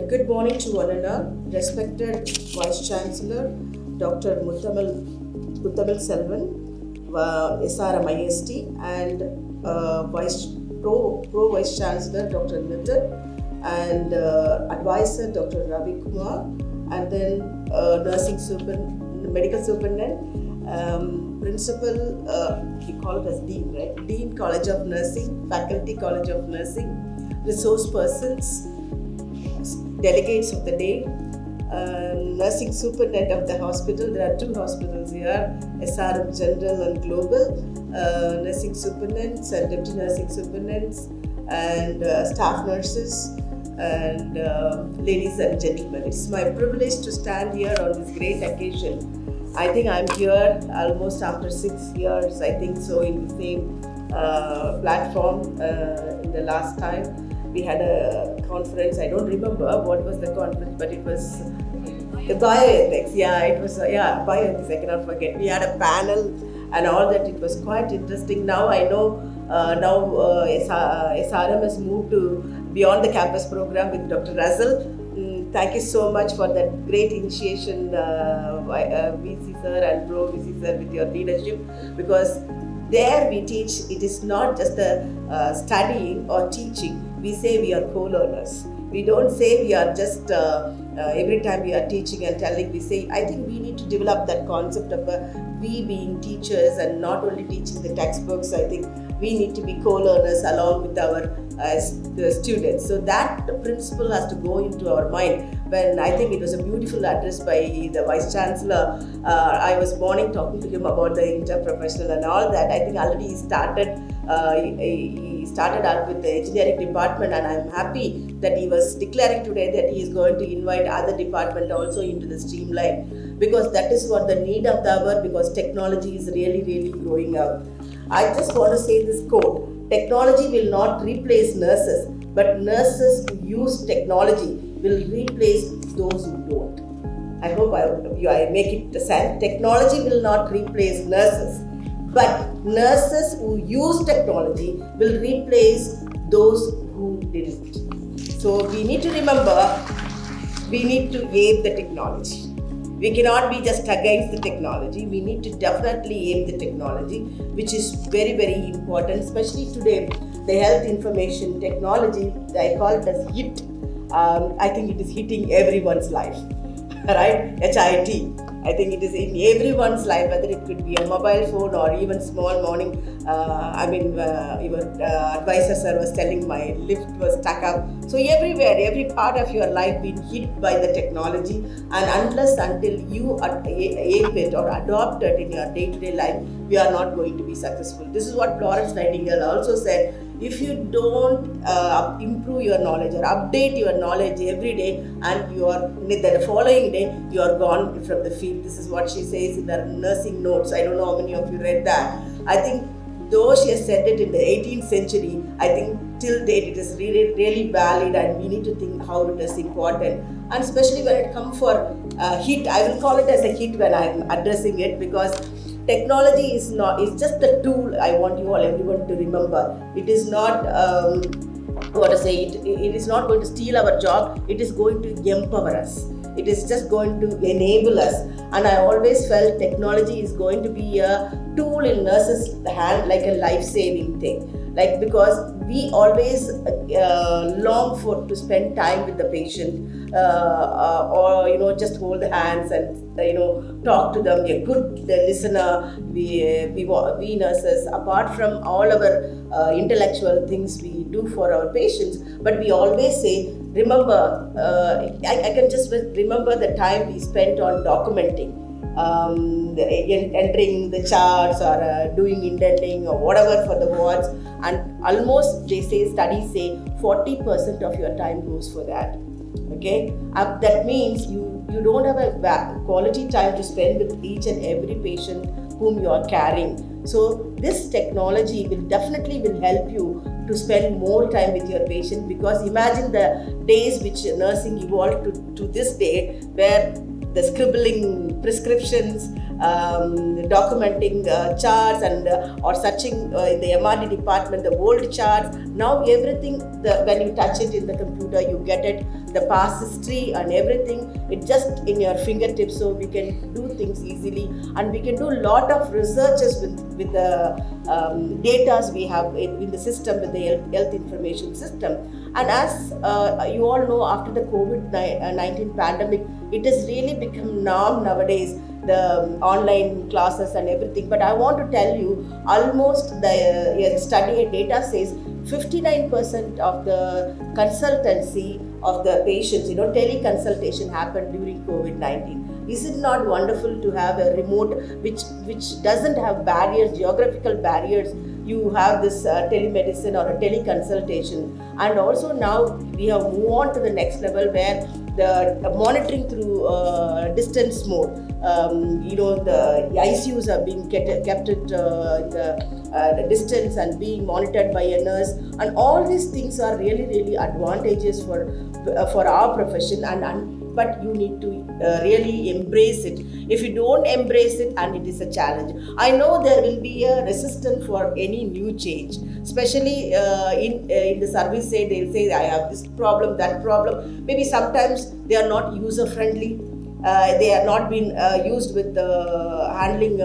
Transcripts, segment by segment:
Good morning to one and all. Respected Vice Chancellor, Dr. Muthamal Selvan, SRMIST, and Pro Vice Chancellor, Dr. Nadu, and Advisor, Dr. Ravi Kumar, and then Medical Superintendent, Principal, we call it as Dean, right? Dean College of Nursing, Faculty College of Nursing, resource persons, delegates of the day, nursing superintendent of the hospital. There are two hospitals here, SRM General and Global, nursing superintendents and deputy nursing superintendents, and staff nurses, and ladies and gentlemen. It's my privilege to stand here on this great occasion. I think I'm here almost after 6 years, I think so, in the same platform in the last time. We had a conference, I don't remember what was the conference, but it was the bioethics. Bioethics, I cannot forget. We had a panel and all that. It was quite interesting. Now I know SRM has moved to Beyond the Campus program with Dr. Russell. Thank you so much for that great initiation, VC sir and Pro VC sir, with your leadership, because there we teach, it is not just the studying or teaching. We say we are co-learners. We don't say we are just, every time we are teaching and telling, we say, I think we need to develop that concept of we being teachers and not only teaching the textbooks. I think we need to be co-learners along with our students. So that principle has to go into our mind. When I think it was a beautiful address by the Vice Chancellor, I was morning talking to him about the interprofessional and all that. I think already he started out with the engineering department, and I'm happy that he was declaring today that he is going to invite other department also into the streamline, because that is what the need of the hour, because technology is really, really growing out. I just want to say this quote: technology will not replace nurses, but nurses who use technology will replace those who don't. I hope I make it sense. Technology will not replace nurses, but nurses who use technology will replace those who didn't. So we need to remember, we need to aim the technology. We cannot be just against the technology. We need to definitely aim the technology, which is very, very important, especially today. The health information technology, I call it as HIT. I think it is hitting everyone's life, right? HIT. I think it is in everyone's life, whether it could be a mobile phone or even small morning. Your advisor sir was telling my lift was stuck up. So everywhere, every part of your life being hit by the technology, and until you ape it or adopt it in your day-to-day life, we are not going to be successful. This is what Florence Nightingale also said. If you don't improve your knowledge or update your knowledge every day, and the following day you are gone from the field. This is what she says in the nursing notes. I don't know how many of you read that. I think though she has said it in the 18th century, I think till date it is really, really valid, and we need to think how it is important. And especially when it comes for HIT, I will call it as a HIT when I am addressing it, because technology is it's just the tool. I want you all, everyone, to remember. It is not, it is not going to steal our job. It is going to empower us. It is just going to enable us. And I always felt technology is going to be a tool in nurses' hand, like a life-saving thing. Like, because we always long to spend time with the patient, or just hold hands and talk to them. A good listener. We nurses, apart from all our intellectual things we do for our patients, but we always say, remember, I can just remember the time we spent on documenting. Entering the charts or doing indenting or whatever for the wards, and almost studies say 40% of your time goes for that. Okay, that means you don't have a quality time to spend with each and every patient whom you are carrying. So this technology will definitely help you to spend more time with your patient, because imagine the days which nursing evolved to this day, where the scribbling prescriptions documenting charts and or searching in the MRD department the old charts. Now everything, when you touch it in the computer, you get it, the past history and everything. It's just in your fingertips, so we can do things easily, and we can do a lot of researches with the data we have in the system, with the health information system. And as you all know, after the COVID-19 pandemic, it has really become norm nowadays, the online classes and everything. But I want to tell you, almost the study data says 59% of the consultancy of the patients, teleconsultation happened during COVID-19. Is it not wonderful to have a remote which doesn't have barriers, geographical barriers? You have this telemedicine or a teleconsultation. And also now we have moved on to the next level, where the monitoring through distance mode. The ICUs are being kept at the distance and being monitored by a nurse, and all these things are really, really advantageous for our profession. But you need to really embrace it. If you don't embrace it, and it is a challenge, I know there will be a resistance for any new change, especially in the service side. They'll say, I have this problem, that problem. Maybe sometimes they are not user friendly. They are not been used with handling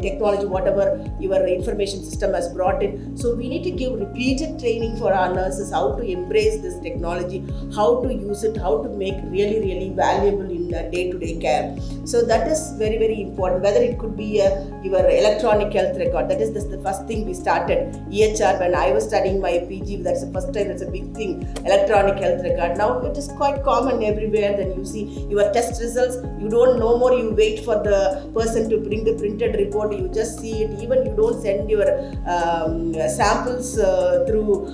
technology, whatever your information system has brought in. So we need to give repeated training for our nurses, how to embrace this technology, how to use it, how to make really, really valuable in day-to-day care. So that is very, very important. Whether it could be your electronic health record, that is the first thing we started. EHR, when I was studying my PG, that's the first time, that's a big thing, electronic health record. Now it is quite common everywhere. Then you see your test results, you don't know more, you wait for the person to bring the printed report, you just see it. Even you don't send your samples through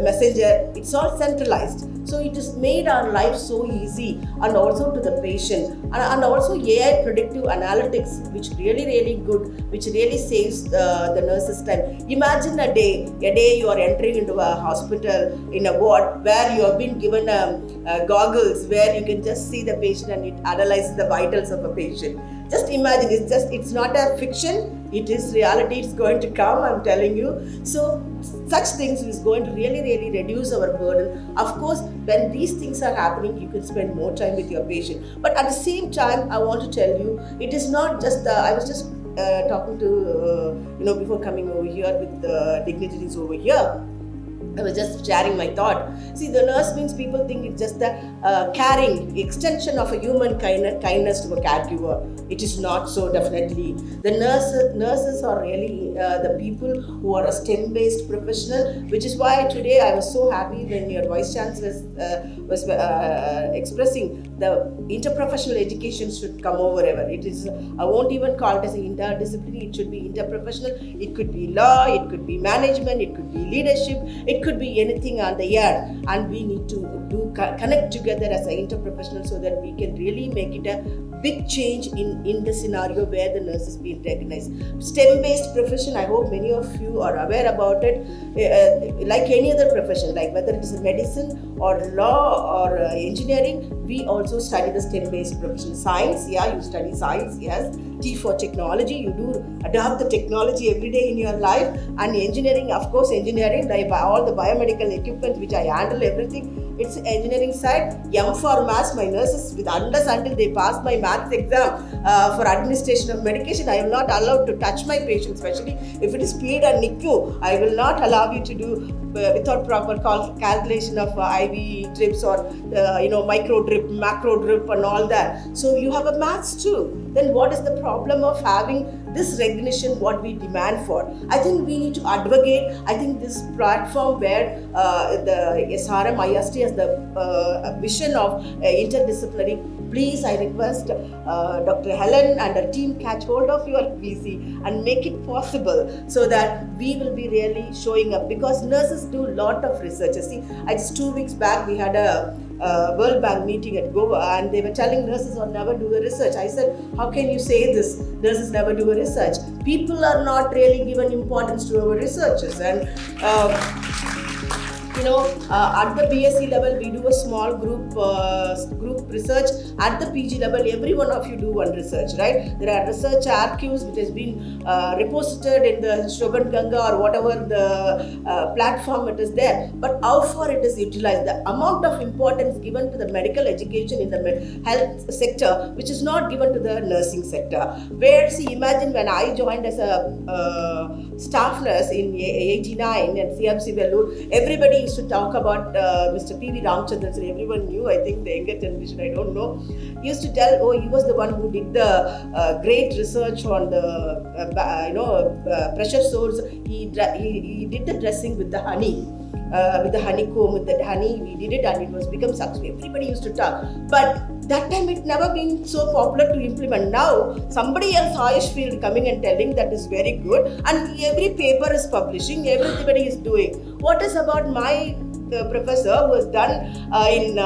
messenger, it's all centralized. So it has made our life so easy, and also to the patient, and also AI predictive analytics, which really, really good, which really saves the nurses time. Imagine a day you are entering into a hospital in a ward where you have been given goggles where you can just see the patient and it analyzes the vitals of a patient. Just imagine, it's not a fiction, it is reality, it's going to come, I'm telling you. So such things is going to really, really reduce our burden. Of course, when these things are happening, you can spend more time with your patient. But at the same time, I want to tell you, it is not just I was just talking to, before coming over here with the dignitaries over here, I was just sharing my thought. See, the nurse means people think it's just the caring extension of a human kindness to a caregiver. It is not so, definitely. The nurses are really the people who are a STEM-based professional, which is why today I was so happy when your Vice Chancellor was expressing the interprofessional education should come over ever. It is, I won't even call it as an interdisciplinary, it should be interprofessional. It could be law, it could be management, it could be leadership, it could be anything on the earth, and we need to connect together as an interprofessional so that we can really make it a big change in the scenario where the nurse is being recognized. STEM-based profession, I hope many of you are aware about it. Like any other profession, like whether it is medicine or law or engineering, we also study the STEM-based profession. Science, yeah, you study science, yes. T for technology, you do adopt the technology every day in your life. And engineering, of course, engineering, all the biomedical equipment which I handle, everything, it's engineering side. M for maths, my nurses, unless until they pass my maths exam for administration of medication, I am not allowed to touch my patient, especially if it is PED and NICU. I will not allow you to do without proper calculation of IV drips or micro drip, macro drip and all that. So you have a maths too. Then what is the problem of having this recognition, what we demand for? I think we need to advocate. I think this platform where the SRM IST has the vision of interdisciplinary, please, I request Dr. Helen and her team catch hold of your VC and make it possible so that we will be really showing up, because nurses do a lot of research. See, just 2 weeks back we had a World Bank meeting at Goa, and they were telling nurses will never do a research. I said, how can you say this? Nurses never do a research. People are not really given importance to our researchers, and at the BSc level, we do a small group research. At the PG level, every one of you do one research, right? There are research archives which has been reposted in the Shobhan Ganga or whatever the platform it is there. But how far it is utilized, the amount of importance given to the medical education in the health sector, which is not given to the nursing sector. Where, see, imagine when I joined as a staff nurse in 89 at CMC Vellore, everybody used to talk about Mr. P.V. Ramchandran. So everyone knew, I think the younger generation, I don't know, he used to tell, oh, he was the one who did the great research on the pressure sores. He did the dressing with the honey. With the honeycomb, with that honey, we did it and it was become successful. Everybody used to talk. But that time it never been so popular to implement. Now, somebody else, Ayush field, coming and telling that is very good. And every paper is publishing, everybody is doing. What is about my professor who has done in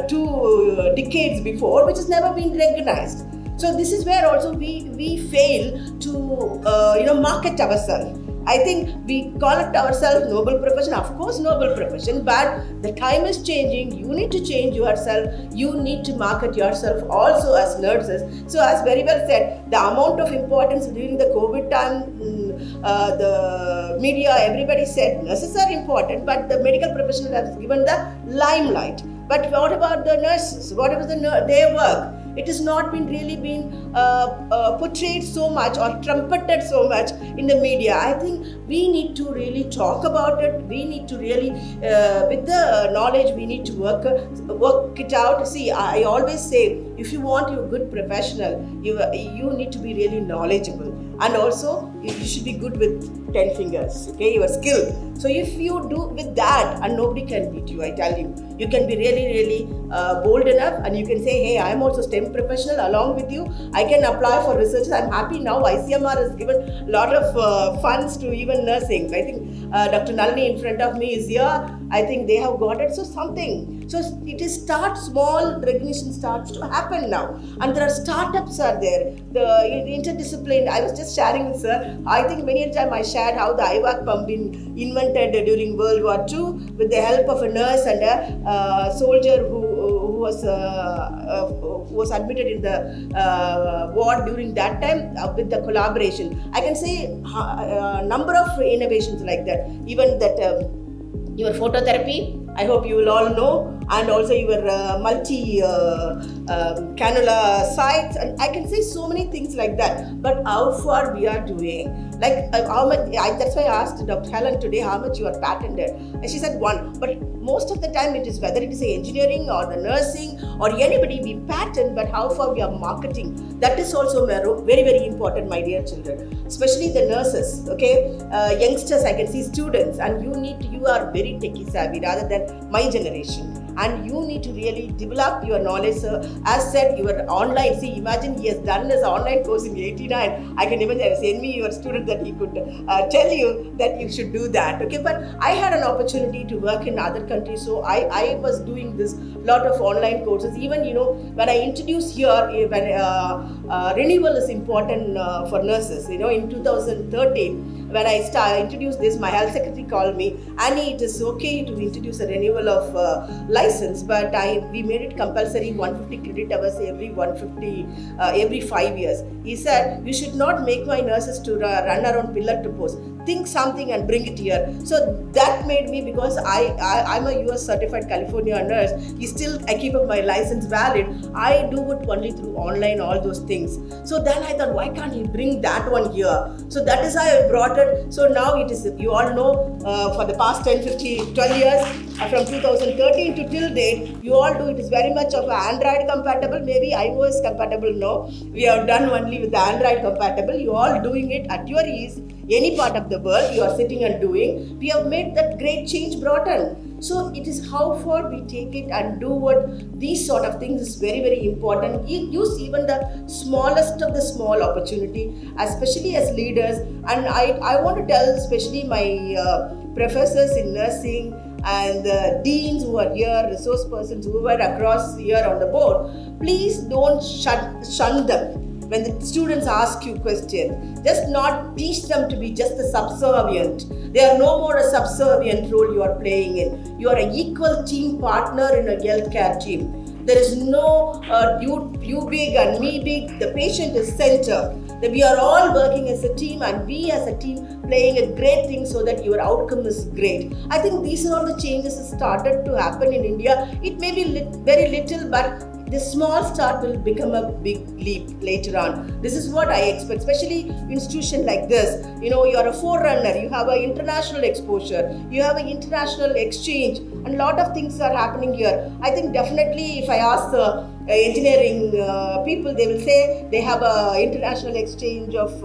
2 decades before, which has never been recognized. So this is where also we fail to market ourselves. I think we call it ourselves noble profession. Of course, noble profession, but the time is changing. You need to change yourself. You need to market yourself also as nurses. So as very well said, the amount of importance during the COVID time, the media, everybody said nurses are important, but the medical professional has given the limelight. But what about the nurses? What about their work? It has not been really been portrayed so much or trumpeted so much in the media. I think we need to really talk about it. We need to really, with the knowledge, we need to work it out. See, I always say, if you want a good professional, you need to be really knowledgeable. And also, you should be good with 10 fingers, okay, your skill. So if you do with that, and nobody can beat you, I tell you. You can be really, really bold enough and you can say, hey, I am also STEM professional along with you. I can apply for research. I'm happy now ICMR has given a lot of funds to even nursing. I think Dr. Nalini in front of me is here. I think they have got it. So something. So it is start small, recognition starts to happen now. And there are startups are there. The interdiscipline, I was just sharing with sir. I think many a time I shared how the IVAC pump been invented during World War II with the help of a nurse and a soldier who was admitted in the ward during that time with the collaboration. I can say a number of innovations like that. Even that your phototherapy, I hope you will all know, and also your multi cannula sites, and I can say so many things like that. But how far we are doing? Like how much? That's why I asked Dr. Helen today how much you are patented, and she said 1. But most of the time it is whether it is engineering or the nursing or anybody we patent, but how far we are marketing. That is also very, very important, my dear children, especially the nurses. Okay, youngsters, I can see students, and you are very techie savvy rather than my generation. And you need to really develop your knowledge. As said, your online, see, imagine he has done his online course in 89. I can imagine, send me your student that he could tell you that you should do that. Okay, but I had an opportunity to work in other countries, so I was doing this lot of online courses. Even, when I introduced here, when renewal is important for nurses, in 2013, when I introduced this, my health secretary called me, Annie, it is okay to introduce a renewal of license, but we made it compulsory 150 credit hours every 5 years. He said, you should not make my nurses to run around pillar to post. Think something and bring it here. So that made me, because I'm a US certified California nurse, I keep up my license valid. I do it only through online, all those things. So then I thought, why can't he bring that one here? So that is how I brought it. So now it is, you all know, for the past 10, 15, 12 years, from 2013 to till date, you all do it is very much of Android compatible, maybe iOS compatible, no. We have done only with the Android compatible. You all doing it at your ease, any part of the world you are sitting and doing. We have made that great change brought in. So it is how far we take it and do what these sort of things is very, very important. Use even the smallest of the small opportunity, especially as leaders. And I want to tell especially my professors in nursing and the deans who are here, resource persons who are across here on the board, please don't shun them. When the students ask you questions, just not teach them to be just the subservient. They are no more a subservient role you are playing in. You are an equal team partner in a healthcare team. There is no you big and me big. The patient is center. That we are all working as a team, and we as a team playing a great thing so that your outcome is great. I think these are all the changes that started to happen in India. It may be very little, but this small start will become a big leap later on. This is what I expect, especially institution like this. You are a forerunner, you have an international exposure, you have an international exchange, and a lot of things are happening here. I think definitely if I ask the engineering people, they will say they have an international exchange of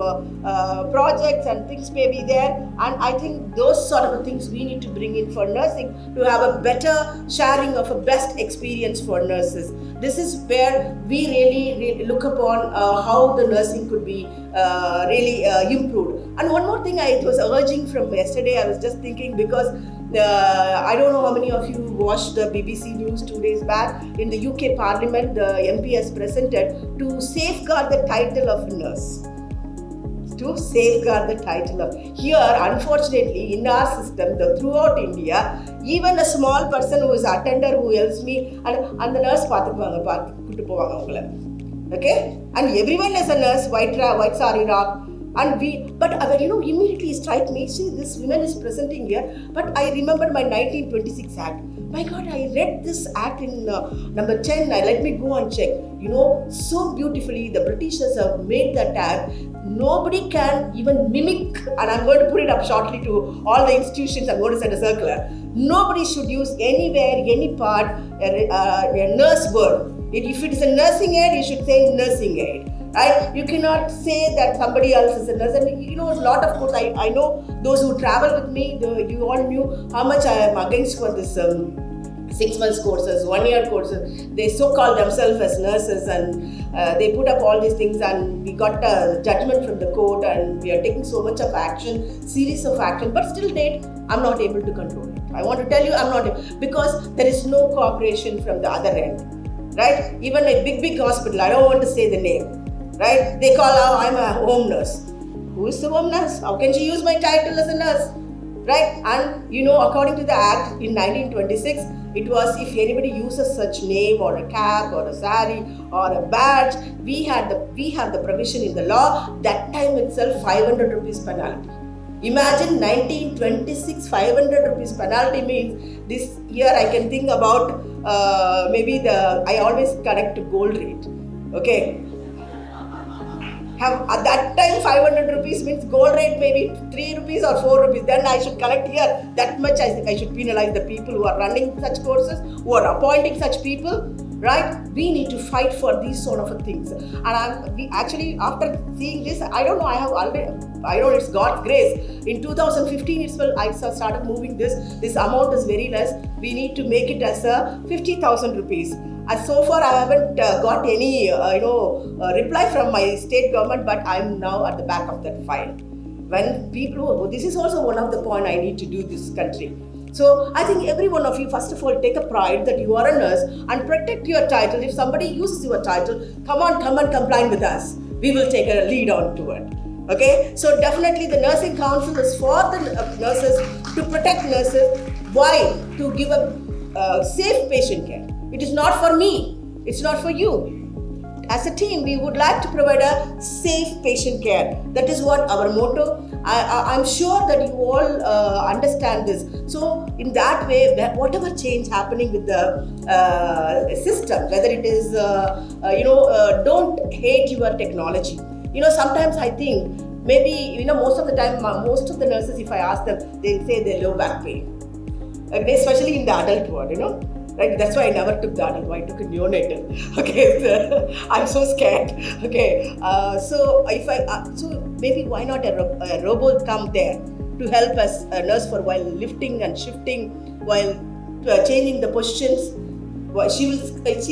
projects and things may be there. And I think those sort of things we need to bring in for nursing to have a better sharing of a best experience for nurses. This is where we really look upon how the nursing could be really improved. And one more thing I was urging from yesterday, I was just thinking, because I don't know how many of you watched the BBC News 2 days back. In the UK Parliament, the MP has presented to safeguard the title of nurse. To safeguard the title of. Here, unfortunately, in our system, throughout India, even a small person who is a attender who helps me, and the nurse okay? And everyone is a nurse, white sari rock. And immediately strike me, see, this woman is presenting here, but I remember my 1926 Act. My God, I read this Act in number 10, let me go and check. So beautifully, the Britishers have made that Act. Nobody can even mimic, and I'm going to put it up shortly to all the institutions. I'm going to send a circular. Nobody should use anywhere, any part, a nurse word. If it is a nursing aid, you should say nursing aid. Right? You cannot say that somebody else is a nurse. And a lot of course, I know those who travel with me, you all knew how much I am against for this 6 months courses, 1 year courses. They so-called themselves as nurses, and they put up all these things, and we got a judgment from the court, and we are taking so much of action, series of action, but still date, I'm not able to control it. I want to tell you, I'm not able, because there is no cooperation from the other end, right? Even a big hospital, I don't want to say the name, right? They call out, I'm a home nurse. Who is the home nurse? How can she use my title as a nurse? Right? And according to the Act in 1926, it was if anybody uses such name or a cap or a sari or a badge, we have the provision in the law. That time itself, 500 rupees penalty. Imagine 1926, 500 rupees penalty means this year I can think about I always connect to gold rate. Okay. At that time 500 rupees means gold rate maybe 3 rupees or 4 rupees. Then I should collect here that much. I think I should penalize the people who are running such courses, who are appointing such people, right? We need to fight for these sort of things. And we actually, after seeing this, I don't know, I know it's God's grace. In 2015 I started moving this amount is very less. We need to make it as a 50,000 rupees. So far, I haven't got any, reply from my state government, but I'm now at the back of that file. When people, this is also one of the points I need to do this country. So I think every one of you, first of all, take a pride that you are a nurse and protect your title. If somebody uses your title, come and comply with us. We will take a lead on to it. Okay? So definitely the Nursing Council is for the nurses, to protect nurses. Why? To give a safe patient care. It is not for me. It's not for you. As a team, we would like to provide a safe patient care. That is what our motto. I'm sure that you all understand this. So in that way, whatever change happening with the system, whether it is, don't hate your technology. Sometimes I think maybe, most of the time, most of the nurses, if I ask them, they'll say they low back pain. Especially in the adult ward, Right, that's why I never took the adult. I took a neonatal. Okay, so I'm so scared. Okay, so maybe why not a robot come there to help us, a nurse, for while lifting and shifting, while changing the positions. She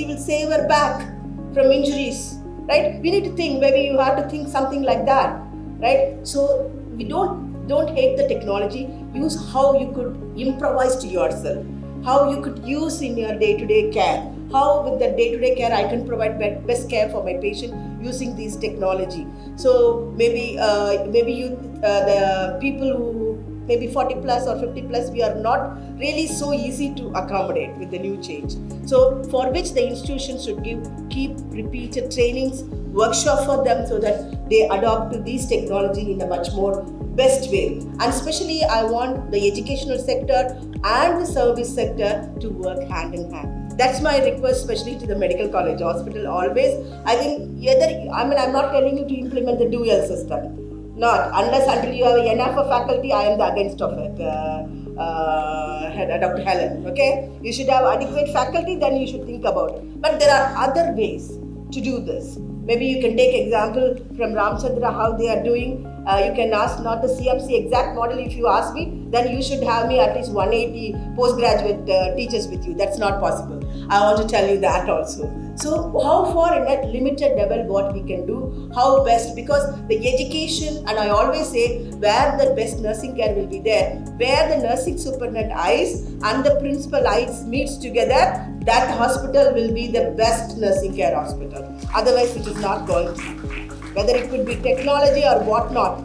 will save her back from injuries. Right? We need to think. Maybe you have to think something like that. Right? So we don't hate the technology. Use how you could improvise to yourself. How you could use in your day-to-day care. How with the day-to-day care I can provide best care for my patient using these technology. So maybe the people who maybe 40 plus or 50 plus, we are not really so easy to accommodate with the new change. So for which the institution should keep repeated trainings, workshop for them so that they adopt to these technology in a much more best way. And especially I want the educational sector and the service sector to work hand in hand. That's my request, especially to the medical college hospital always. I think I'm not telling you to implement the dual system. Not unless until you have enough of faculty, I am the against of it, Dr. Helen. Okay, you should have adequate faculty, then you should think about it. But there are other ways to do this. Maybe you can take example from Ramchandra how they are doing. You can ask not the CMC exact model. If you ask me, then you should have me at least 180 postgraduate teachers with you. That's not possible. I want to tell you that also. So how far in that limited level what we can do, how best, because the education, and I always say where the best nursing care will be there, where the nursing superintendent eyes and the principal eyes meets together, that hospital will be the best nursing care hospital. Otherwise it is not going to be. Whether it could be technology or whatnot,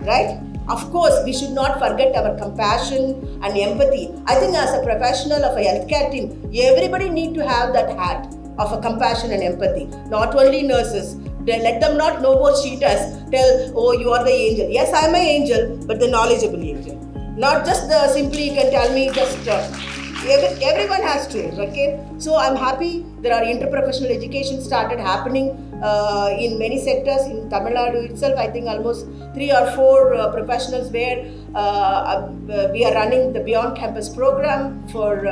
right? Of course, we should not forget our compassion and empathy. I think as a professional of a healthcare team, everybody need to have that hat of a compassion and empathy. Not only nurses. Let them not know about cheaters. Tell, oh, you are the angel. Yes, I am an angel, but the knowledgeable angel. Not just the simply you can tell me just... everyone has to, okay? So I'm happy there are interprofessional education started happening in many sectors. In Tamil Nadu itself, I think almost 3 or 4 professionals where we are running the Beyond Campus program for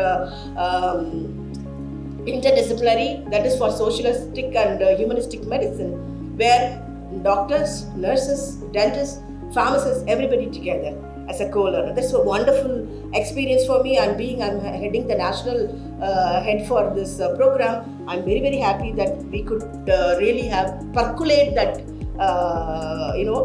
interdisciplinary, that is for socialistic and humanistic medicine, where doctors, nurses, dentists, pharmacists, everybody together as a co-learner. That's a wonderful experience for me. I'm heading the national head for this program. I'm very, very happy that we could really have percolate that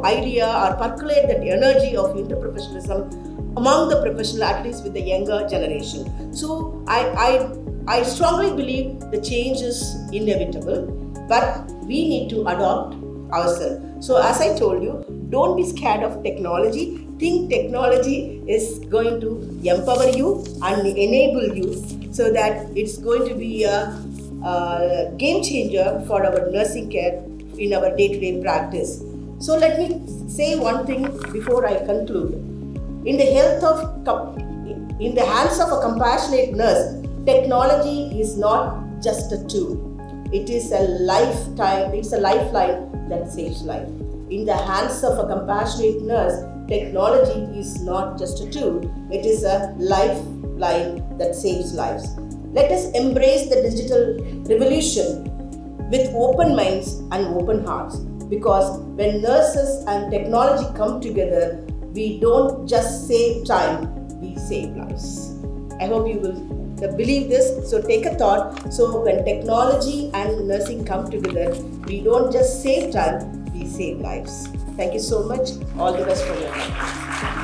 idea or percolate that energy of interprofessionalism among the professional, at least with the younger generation. So I strongly believe the change is inevitable, but we need to adopt ourselves. So as I told you, don't be scared of technology. Think technology is going to empower you and enable you so that it's going to be a game changer for our nursing care in our day-to-day practice. So let me say one thing before I conclude. In the hands of a compassionate nurse, technology is not just a tool. It is a lifeline that saves life. In the hands of a compassionate nurse, technology is not just a tool, it is a lifeline that saves lives. Let us embrace the digital revolution with open minds and open hearts, because when nurses and technology come together, we don't just save time, we save lives. I hope you will believe this. So take a thought. So when technology and nursing come together, we don't just save time, we save lives. Thank you so much. All the best for your life.